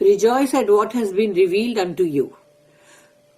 rejoice at what has been revealed unto you।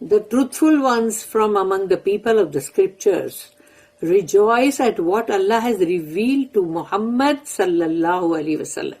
The truthful ones from among the people of the scriptures rejoice at what Allah has revealed to Muhammad sallallahu alaihi wasallam.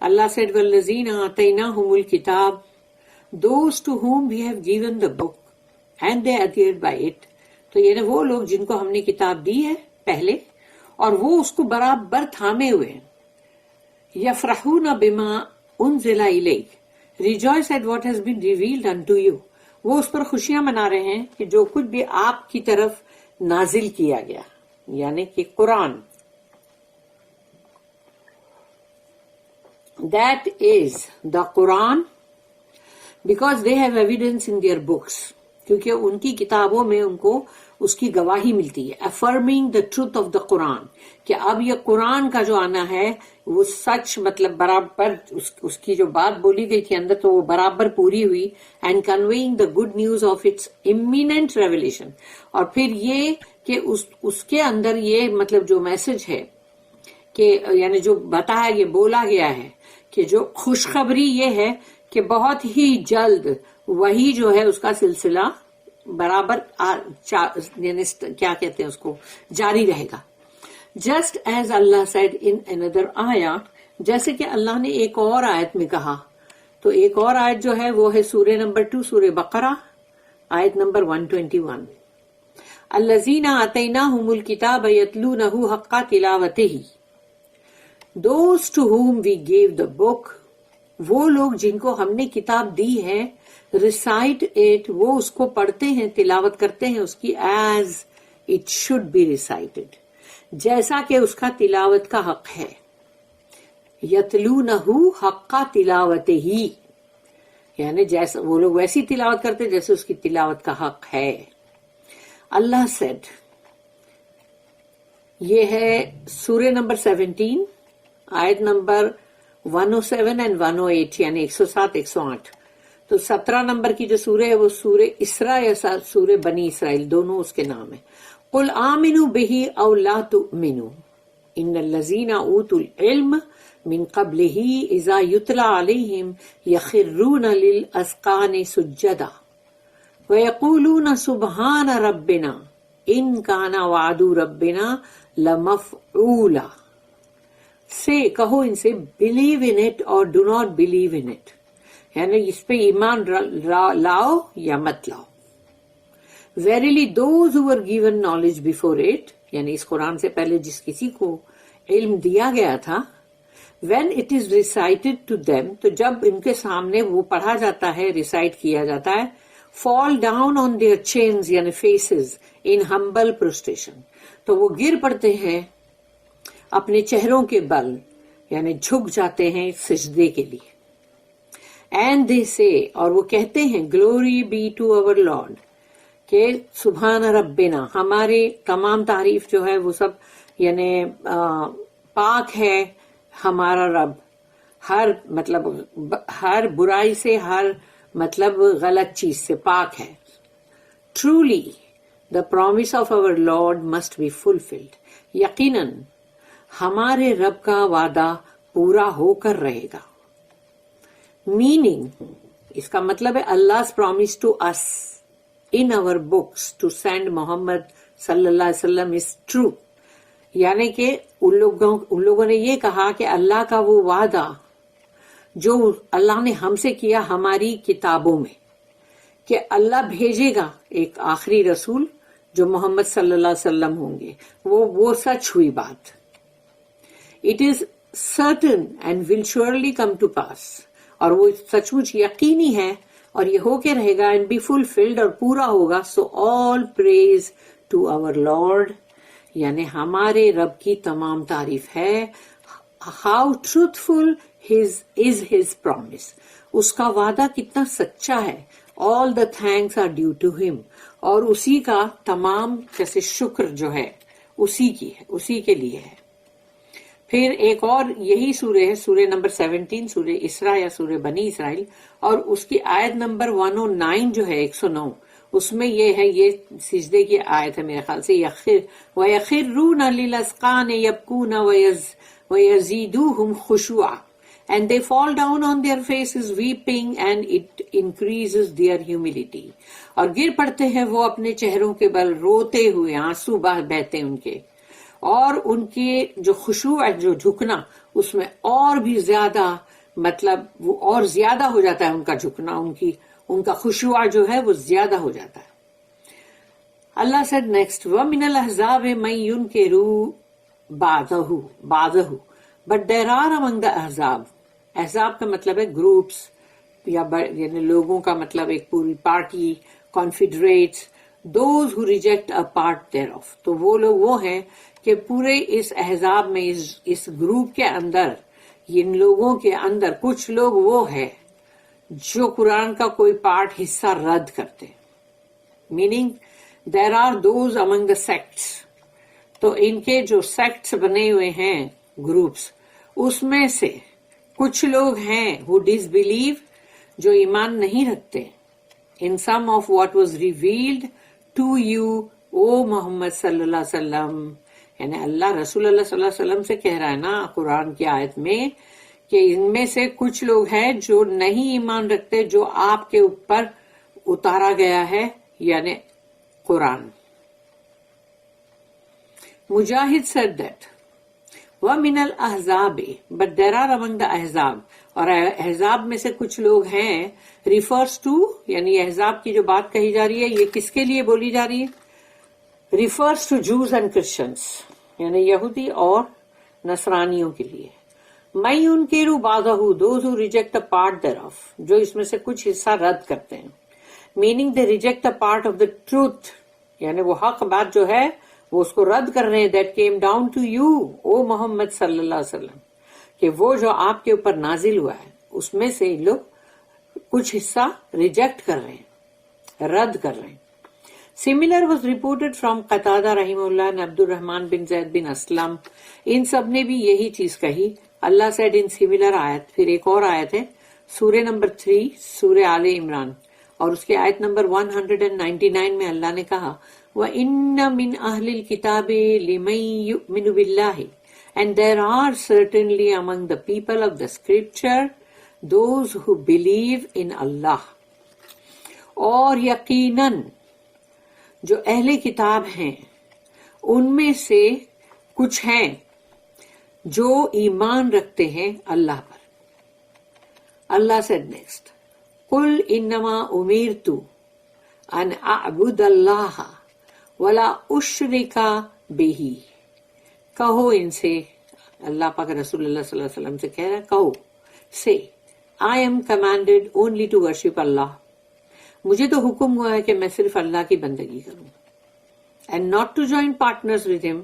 Allah said, وَالَّذِينَ آتَيْنَاهُمُ الْكِتَابَ, those to whom we have given the book and they adhered by it. تو یہ وہ لوگ جن کو ہم نے کتاب دی ہے پہلے اور وہ اس کو برابر تھامے ہوئے ہیں. يَفْرَحُونَ بِمَا أُنزِلَ إِلَيْكَ, rejoice at what has been revealed unto you. وہ اس پر خوشیاں منا رہے ہیں کہ جو کچھ بھی آپ کی طرف نازل کیا گیا, یعنی کہ قرآن. That is the Quran, because they have evidence in their books, کیونکہ ان کی کتابوں میں ان کو اس کی گواہی ملتی ہے. affirming the truth of the Quran, کہ اب یہ قرآن کا جو آنا ہے وہ سچ, مطلب برابر اس کی جو بات بولی گئی تھی اندر تو وہ برابر پوری ہوئی. and conveying the good news of its imminent revelation, اور پھر یہ کہ اس کے اندر یہ مطلب جو میسج ہے کہ یعنی جو بتایا یہ بولا گیا ہے کہ جو خوشخبری یہ ہے کہ بہت ہی جلد وہی جو ہے اس کا سلسلہ برابر یعنی کیا کہتے ہیں اس کو جاری رہے گا. Just as Allah said in another آیا, جیسے کہ اللہ نے ایک اور آیت میں کہا. تو ایک اور آیت جو ہے وہ ہے سورہ نمبر 2 سورہ بقرہ آیت نمبر 121. الذین آتیناہم الکتاب یتلونہ حق تلاوتہ, those to whom we gave the book, وہ لوگ جن کو ہم نے کتاب دی ہے, recite it, وہ اس کو پڑھتے ہیں, تلاوت کرتے ہیں اس کی, as it should be recited, جیسا کہ اس کا تلاوت کا حق ہے. یتلونہ حق تلاوتہ, یعنی جیسا وہ لوگ ویسی تلاوت کرتے جیسے اس کی تلاوت کا حق ہے. اللہ said, یہ ہے سورہ نمبر 17 آیت نمبر 107 and 108, یعنی 107 108. تو 17 نمبر کی جو سورہ ہے وہ سورہ اسراء یا سورہ بنی اسرائیل دونوں اس کے نام ہیں. قل آمنوا بہ او لا تؤمنوا ان الذین اوتوا العلم من قبلہ اذا یتلی علیہم یخرون للاذقان سجدا ویقولون سبحان ربنا ان کان وعد ربنا لمفعولا. سے کہو ان سے, believe in it or do not believe in it, یعنی اس پہ ایمان لاؤ یا مت لاؤ. Verily those who were given knowledge before it, یعنی اس قرآن سے پہلے جس کسی کو علم دیا گیا تھا, when it is recited to them, تو جب ان کے سامنے وہ پڑھا جاتا ہے, ریسائٹ کیا جاتا ہے, fall down on their chains یعنی faces in humble prostration, تو وہ گر پڑتے ہیں اپنے چہروں کے بل, یعنی جھک جاتے ہیں سجدے کے لیے. اینڈ دے سے, اور وہ کہتے ہیں, glory be to our Lord, کہ سبحان ربنا, ہمارے تمام تعریف جو ہے وہ سب یعنی پاک ہے ہمارا رب, ہر مطلب ہر برائی سے, ہر مطلب غلط چیز سے پاک ہے. Truly the promise of our Lord must be fulfilled, یقیناً ہمارے رب کا وعدہ پورا ہو کر رہے گا. میننگ, اس کا مطلب ہے Allah's promise to us in our books to send Muhammad صلی اللہ علیہ وسلم is true, یعنی کہ ان لوگوں نے یہ کہا کہ اللہ کا وہ وعدہ جو اللہ نے ہم سے کیا ہماری کتابوں میں کہ اللہ بھیجے گا ایک آخری رسول جو محمد صلی اللہ علیہ وسلم ہوں گے, وہ سچ ہوئی بات. It is certain and will surely come to pass, اور وہ سچ مچ یقینی ہے اور یہ ہو کے رہے گا, and be fulfilled, اور پورا ہوگا. So all praise to our Lord, یعنی ہمارے رب کی تمام تعریف ہے. How truthful is his promise, اس کا وعدہ کتنا سچا ہے. All the thanks are due to him, اور اسی کا تمام جیسے شکر جو ہے اسی کی ہے, اسی کے لیے ہے. پھر ایک اور یہی سورہ ہے, سورہ نمبر 17 سورہ اسراء یا سورہ بنی اسرائیل, اور اس کی آیت نمبر 109 جو ہے 109, اس میں یہ ہے, یہ سجدے کی آیت ہے میرے خیال سے, وَيَخِرُّونَ لِلْأَذْقَانِ يَبْكُونَ وَيَزِيدُوهُمْ خُشُوعًا, and they fall down on their faces weeping, and it increases their humility. اور گر پڑتے ہیں وہ اپنے چہروں کے بل روتے ہوئے, آنسو بہتے ان کے, اور ان کے جو خشوع ہے, جو جھکنا, اس میں اور بھی زیادہ مطلب وہ اور زیادہ ہو جاتا ہے ان کا جھکنا، ان کا خشوع جو ہے وہ زیادہ ہو جاتا ہے. اللہ said next وَمِنَ الْأَحْزَابِ مَن يُنْكِرُ بَعْضَهُ but there are among the احزاب. احزاب کا مطلب ہے گروپس یا یعنی لوگوں کا مطلب ایک پوری party, confederates, those who reject a part thereof. تو وہ لوگ وہ ہیں کہ پورے اس احزاب میں اس گروپ کے اندر، ان لوگوں کے اندر کچھ لوگ وہ ہیں جو قرآن کا کوئی پارٹ حصہ رد کرتے ہیں. Meaning there are those among the sects. تو ان کے جو سیکٹس بنے ہوئے ہیں گروپس، اس میں سے کچھ لوگ ہیں who disbelieve، جو ایمان نہیں رکھتے in some of what was revealed to you او محمد صلی اللہ علیہ وسلم. یعنی اللہ رسول اللہ صلی اللہ علیہ وسلم سے کہہ رہا ہے نا قرآن کی آیت میں کہ ان میں سے کچھ لوگ ہیں جو نہیں ایمان رکھتے جو آپ کے اوپر اتارا گیا ہے، یعنی قرآن. مجاہد said that وَمِنَ الْأَحْزَابِ but there are among the احزاب، اور احزاب میں سے کچھ لوگ ہیں refers to، یعنی احزاب کی جو بات کہی جا رہی ہے یہ کس کے لیے بولی جا رہی ہے؟ refers to Jews and Christians، یعنی یہودی اور نصرانیوں کے لیے. مَن يُنْكِرُ بَعْضَهُ those who reject a part thereof، جو اس میں سے کچھ حصہ رد کرتے ہیں. meaning they reject a part of the truth، یعنی وہ حق بات جو ہے وہ اس کو رد کر رہے ہیں. that came down to you او محمد صلی اللہ علیہ وسلم، کہ وہ جو آپ کے اوپر نازل ہوا ہے اس میں سے لوگ کچھ حصہ ریجیکٹ کر رہے ہیں، رد کر رہے ہیں. Similar was reported from قتادہ رحمہ اللہ and عبد الرحمن بن زید بن اسلم. ان سب نے بھی یہی چیز کہی. اللہ said in similar آیت. پھر ایک اور آیت ہے سورہ نمبر 3 سورہ آل عمران، اور اس کے آیت نمبر 199 میں اللہ نے کہا وَإِنَّ مِنْ أَهْلِ الْكِتَابِ لِمَن يُؤْمِنُ بِاللَّهِ and there are certainly among the people of the scripture those who believe in Allah. اور یقیناً جو اہل کتاب ہیں ان میں سے کچھ ہیں جو ایمان رکھتے ہیں اللہ پر. اللہ said next قُلْ إِنَّمَا أُمِرْتُ أَنْ أَعْبُدَ اللَّهَ وَلَا أُشْرِكَ بِهِ. کہو ان سے، اللہ پاک رسول اللہ صلی اللہ علیہ وسلم سے کہہ رہا ہے کہو say I am commanded only to worship Allah. مجھے تو حکم ہوا ہے کہ میں صرف اللہ کی بندگی کروں. and not to join partners with him،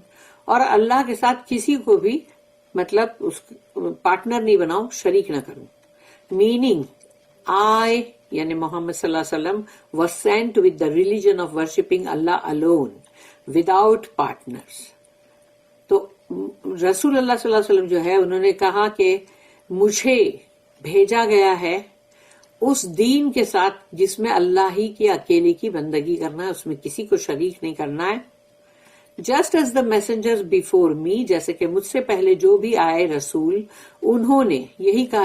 اور اللہ کے ساتھ کسی کو بھی مطلب اس پارٹنر نہیں بناؤں، شریک نہ کروں. meaning I یعنی محمد صلی اللہ علیہ وسلم was sent with the religion of worshipping Allah alone without partners. تو رسول اللہ صلی اللہ علیہ وسلم جو ہے انہوں نے کہا کہ مجھے بھیجا گیا ہے اس دین کے ساتھ جس میں اللہ ہی کی اکیلے کی بندگی کرنا ہے، اس میں کسی کو شریک نہیں کرنا ہے. Just as the messengers before me, جیسے کہ مجھ سے پہلے جو بھی آئے رسول انہوں نے یہی کہا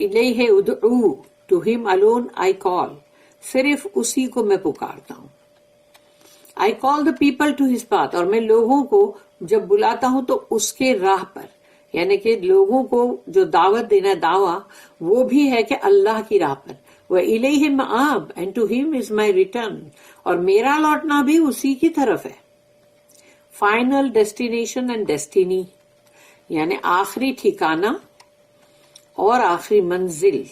الیہ ادعو ٹو ہم alone I call، صرف اسی کو میں پکارتا ہوں. I call the people to his path، اور میں لوگوں کو جب بلاتا ہوں تو اس کے راہ پر، یعنی کہ لوگوں کو جو دعوت دینا دعویٰ وہ بھی ہے کہ اللہ کی راہ پر. وَإِلَيْهِ مَآبْ and to him is my return، اور میرا لوٹنا بھی اسی کی طرف ہے. فائنل ڈیسٹینیشن اینڈ ڈیسٹینی، یعنی آخری ٹھکانہ اور آخری منزل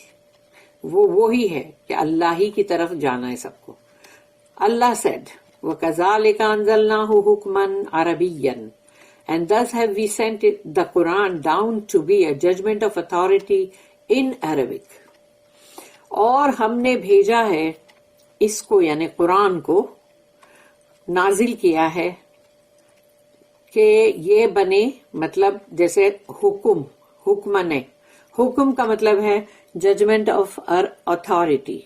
وہ وہی ہے کہ اللہ ہی کی طرف جانا ہے سب کو. اللہ said وَكَذَلِكَ أَنزَلْنَاهُ حُكْمًا عَرَبِيًّا and thus have we sent the Quran down to be a judgment of authority in Arabic. اور ہم نے بھیجا ہے اس کو یعنی قرآن کو نازل کیا ہے کہ یہ بنے مطلب جیسے حکمن ہے. حکم کا مطلب ہے ججمنٹ آف اتھارٹی،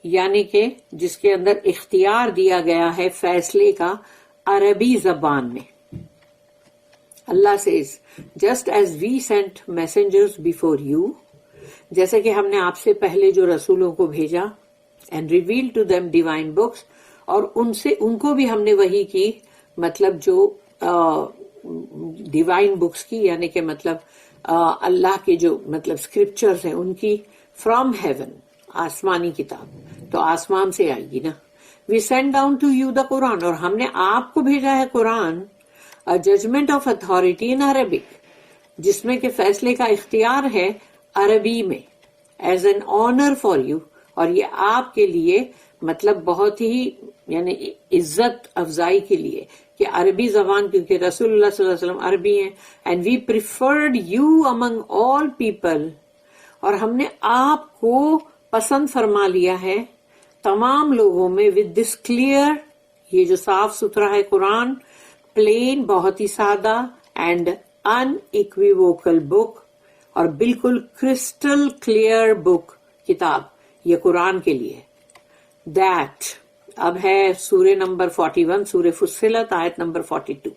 یعنی کہ جس کے اندر اختیار دیا گیا ہے فیصلے کا عربی زبان میں. اللہ says just as we sent messengers before you، جیسے کہ ہم نے آپ سے پہلے جو رسولوں کو بھیجا and revealed to them divine books، اور ان کو بھی ہم نے وحی کی مطلب جو ڈیوائن بکس کی، یعنی کہ مطلب اللہ کے جو مطلب اسکرپچرز ہیں ان کی فرام ہیون، آسمانی کتاب تو آسمان سے آئے گی نا. We send down to you the Quran, اور ہم نے آپ کو بھیجا ہے Quran, judgement of authority in Arabic, جس میں کہ فیصلے کا اختیار ہے عربی میں، as an honour for you, اور یہ آپ کے لیے مطلب بہت ہی یعنی عزت افزائی کے لیے کہ عربی زبان، کیونکہ رسول اللہ صلی اللہ علیہ وسلم عربی ہیں. And we preferred you among all people, اور ہم نے آپ کو پسند فرما لیا ہے تمام لوگوں میں، ود دس کلیئر، یہ جو صاف ستھرا ہے قرآن، پلین بہت ہی سادہ، اینڈ ان ایکویوکل بک، اور بالکل کرسٹل کلیئر بک، کتاب یہ قرآن کے لیے. دیٹ اب ہے سورہ نمبر 41، سورہ فصلت، آیت نمبر 42،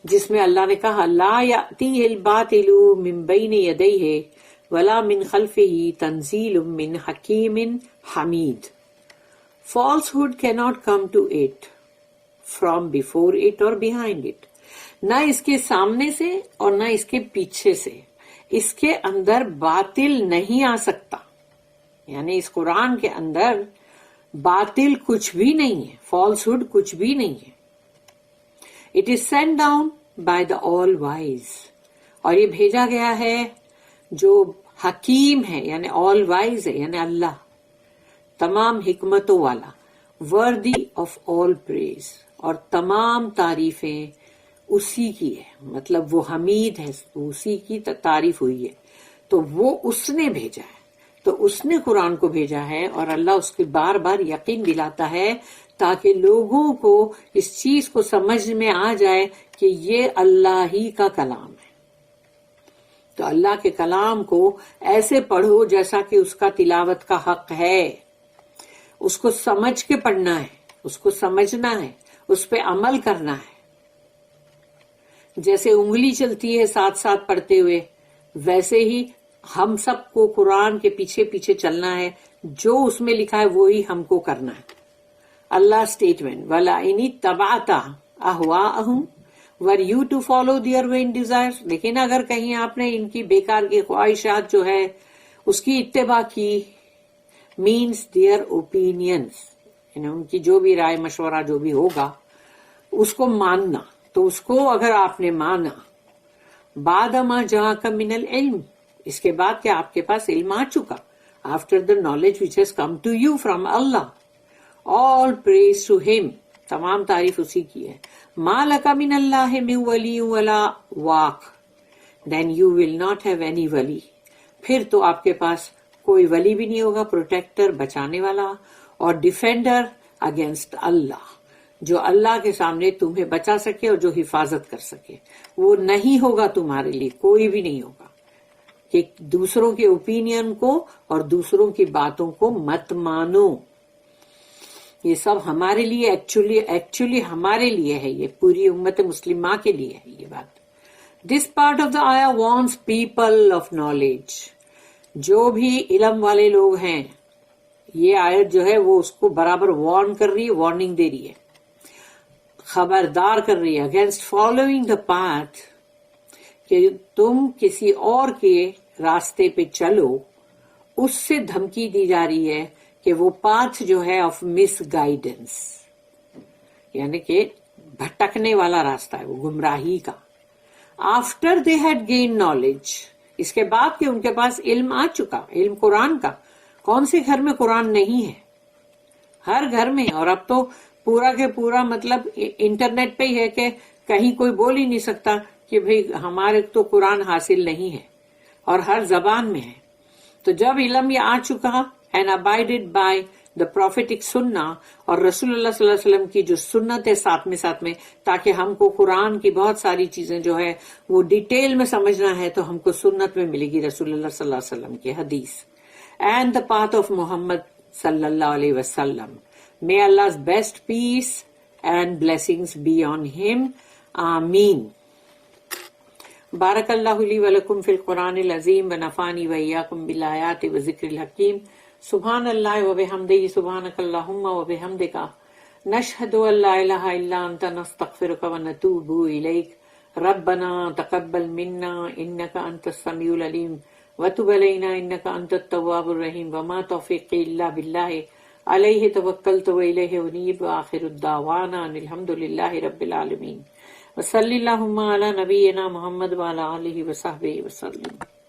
جس میں اللہ نے کہا لا یأتیہ الباطل من بین یدیہ ولا من خلفہ تنزیل من حکیم حمید. Falsehood cannot come to it from before it or behind it. نہ اس کے سامنے سے اور نہ اس کے پیچھے سے، اس کے اندر باطل نہیں آ سکتا. یعنی اس قرآن کے اندر باطل کچھ بھی نہیں ہے، فالسہڈ کچھ بھی نہیں ہے. It is send down by the all wise, اور یہ بھیجا گیا ہے جو حکیم ہے، یعنی آل وائز ہے، یعنی اللہ تمام حکمتوں والا، worthy of all praise، اور تمام تعریفیں اسی کی ہے، مطلب وہ حمید ہے، اسی کی تعریف ہوئی ہے، تو وہ اس نے بھیجا ہے، تو اس نے قرآن کو بھیجا ہے، اور اللہ اس کے بار بار یقین دلاتا ہے تاکہ لوگوں کو اس چیز کو سمجھ میں آ جائے کہ یہ اللہ ہی کا کلام ہے. تو اللہ کے کلام کو ایسے پڑھو جیسا کہ اس کا تلاوت کا حق ہے، اس کو سمجھ کے پڑھنا ہے، اس کو سمجھنا ہے، اس پہ عمل کرنا ہے. جیسے انگلی چلتی ہے ساتھ ساتھ پڑھتے ہوئے، ویسے ہی ہم سب کو قرآن کے پیچھے پیچھے چلنا ہے، جو اس میں لکھا ہے وہی ہم کو کرنا ہے. اللہ statement وَلَئِنِ اتَّبَعْتَ أَهْوَاءَهُمْ were you to follow their vain desires. لیکن اگر کہیں آپ نے ان کی بیکار کی خواہشات جو ہے اس کی اتباع کی، means their opinions، یعنی ان کی جو بھی رائے مشورہ جو بھی ہوگا اس کو ماننا، تو اس کو اگر آپ نے مانا بعد ما جاءک من العلم، اس کے بعد کہ آپ کے پاس علم آ چکا، after the knowledge which has come to you from Allah، all praise to him، تمام تعریف اسی کی ہے. ما لک من اللہ من ولی ولا واق، then you will not have any ولی، پھر تو آپ کے پاس کوئی ولی بھی نہیں ہوگا، پروٹیکٹر بچانے والا اور ڈیفینڈر اگینسٹ اللہ، جو اللہ کے سامنے تمہیں بچا سکے اور جو حفاظت کر سکے، وہ نہیں ہوگا تمہارے لیے، کوئی بھی نہیں ہوگا. کہ دوسروں کے اوپینین کو اور دوسروں کی باتوں کو مت مانو. یہ سب ہمارے لیے ایکچولی ہمارے لیے ہے، یہ پوری امت مسلمہ کے لیے ہے یہ بات. دس پارٹ آف دا آیا وارنس پیپل آف نالج، جو بھی علم والے لوگ ہیں، یہ آیت جو ہے وہ اس کو برابر وارن کر رہی ہے، وارننگ دے رہی ہے، خبردار کر رہی ہے اگینسٹ فالوئنگ دا پاتھ، کہ تم کسی اور کے راستے پہ چلو. اس سے دھمکی دی جا رہی ہے کہ وہ پاتھ جو ہے آف مس گائیڈنس، یعنی کہ بھٹکنے والا راستہ ہے، وہ گمراہی کا. After they had gain knowledge, اس کے بعد کہ ان کے پاس علم آ چکا، علم قرآن کا. کون سے گھر میں قرآن نہیں ہے؟ ہر گھر میں. اور اب تو پورا کے پورا مطلب انٹرنیٹ پہ ہی ہے کہ کہیں کوئی بول ہی نہیں سکتا کہ بھئی ہمارے تو قرآن حاصل نہیں ہے، اور ہر زبان میں ہے. تو جب علم یہ آ چکا and abided by the prophetic sunnah، اور رسول اللہ صلی اللہ علیہ وسلم کی جو سنت ہے ساتھ میں، تاکہ ہم کو قرآن کی بہت ساری چیزیں جو ہے وہ ڈیٹیل میں سمجھنا ہے تو ہم کو سنت میں ملے گی، رسول اللہ صلی اللہ علیہ وسلم کی حدیث. and the path of Muhammad صلی اللہ علیہ وسلم. may Allah's best peace and blessings be on him. آمین. بارک اللہ لی ولکم فی القرآن العظیم ونفعنی وإیاکم بالآیات وذکر الحکیم. سبحان اللہ وبحمدہ، سبحانک اللہم وبحمدک، نشہد ان لا الہ الا انت، نستغفرک ونتوب الیک. ربنا تقبل منا انك انت السميع العليم وتب علينا انك انت التواب الرحيم وما توفيقي الا بالله عليه توکلت واليه انیب وآخر الدعوانا ان الحمد لله رب العالمین وصلی اللہم علی نبینا محمد وعلی آلہ وصحبہ وسلم.